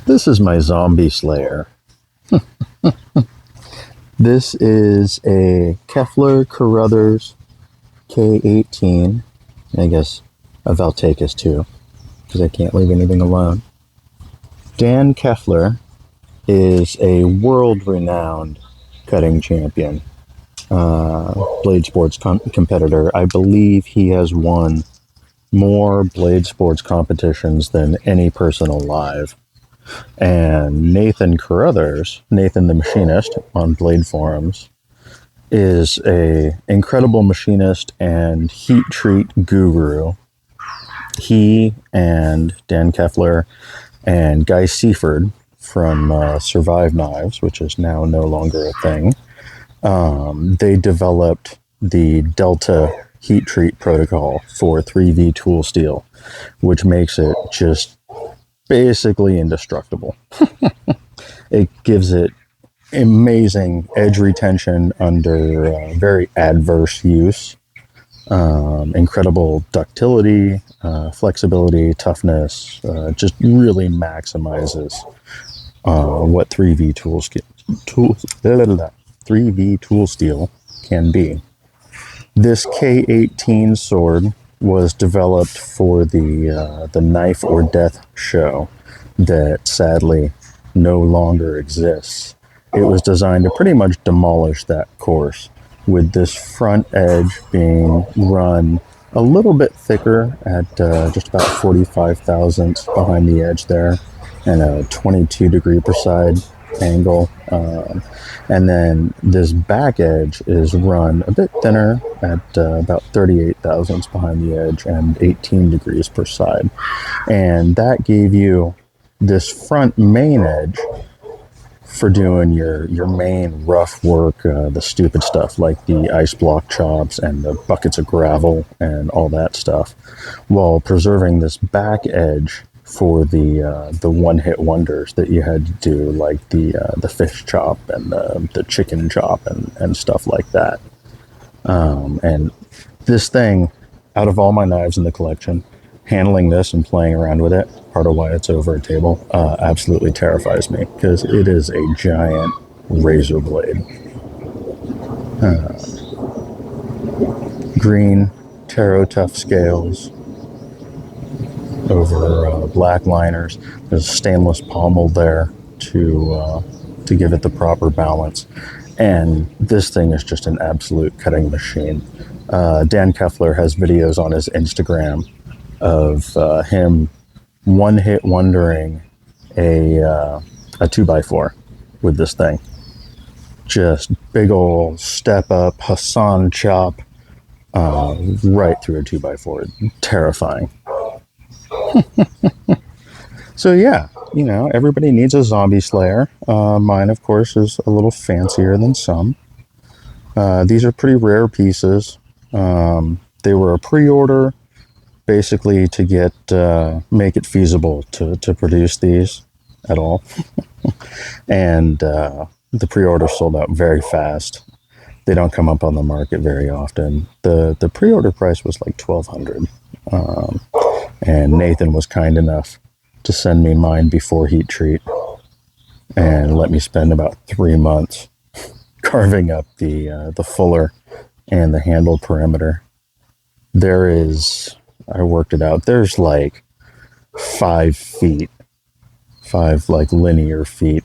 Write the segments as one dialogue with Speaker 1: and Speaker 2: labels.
Speaker 1: This is my zombie slayer. This is a Keffeler Carothers K18. I guess a Valtecus too, because I can't leave anything alone. Dan Keffeler is a world-renowned cutting champion, blade sports competitor. I believe he has won more blade sports competitions than any person alive. And Nathan Carothers, Nathan the Machinist on Blade Forums, is a incredible machinist and heat treat guru. He and Dan Keffeler and Guy Seaford from Survive Knives, which is now no longer a thing, they developed the Delta heat treat protocol for 3V tool steel, which makes it just basically indestructible. It gives it amazing edge retention under very adverse use, incredible ductility, flexibility, toughness, just really maximizes what 3V 3V tool steel can be. This K18 sword was developed for the Knife or Death show that sadly no longer exists. It was designed to pretty much demolish that course, with this front edge being run a little bit thicker at just about 45 thousandths behind the edge there, and a 22 degree per side angle. And then this back edge is run a bit thinner at about 38 thousandths behind the edge and 18 degrees per side. And that gave you this front main edge for doing your main rough work, the stupid stuff like the ice block chops and the buckets of gravel and all that stuff, while preserving this back edge for the one-hit wonders that you had to do, like the fish chop and the chicken chop and stuff like that. And this thing, out of all my knives in the collection, handling this and playing around with it, part of why it's over a table, absolutely terrifies me, because it is a giant razor blade. Green Tarot Tough scales over black liners. There's a stainless pommel there to give it the proper balance. And this thing is just an absolute cutting machine. Dan Keffeler has videos on his Instagram of him one-hit wondering a 2x4 with this thing. Just big ol' step up Hassan chop right through a 2x4. Terrifying. So yeah, you know, everybody needs a zombie slayer. Mine, of course, is a little fancier than some. These are pretty rare pieces. They were a pre-order, basically to get make it feasible to produce these at all. And the pre-order sold out very fast. They don't come up on the market very often. The pre-order price was like $1,200. And Nathan was kind enough to send me mine before heat treat and let me spend about 3 months carving up the fuller and the handle perimeter. There is, I worked it out, there's like 5 feet, 5 like linear feet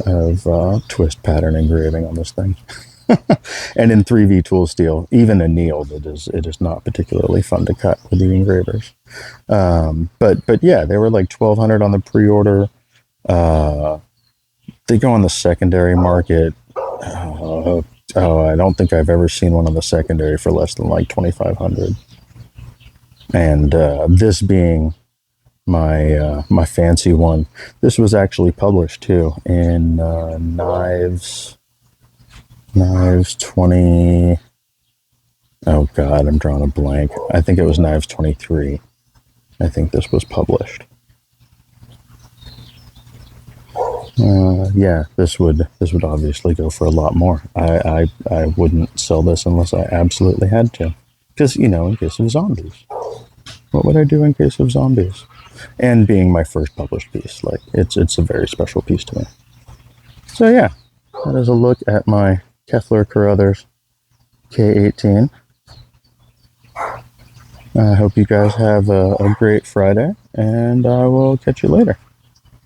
Speaker 1: of twist pattern engraving on this thing. And in 3V tool steel, even annealed, it is not particularly fun to cut with the engravers. But yeah, they were like $1,200 on the pre-order. They go on the secondary market. I don't think I've ever seen one on the secondary for less than like $2,500. And this being my fancy one, this was actually published too in Knives 20. Oh God, I'm drawing a blank. I think it was Knives 23. I think this was published. Yeah, this would obviously go for a lot more. I wouldn't sell this unless I absolutely had to, because, you know, in case of zombies. What would I do in case of zombies? And being my first published piece, like it's a very special piece to me. So yeah, that is a look at my Keffeler Carothers K18. I hope you guys have a great Friday, and I will catch you later.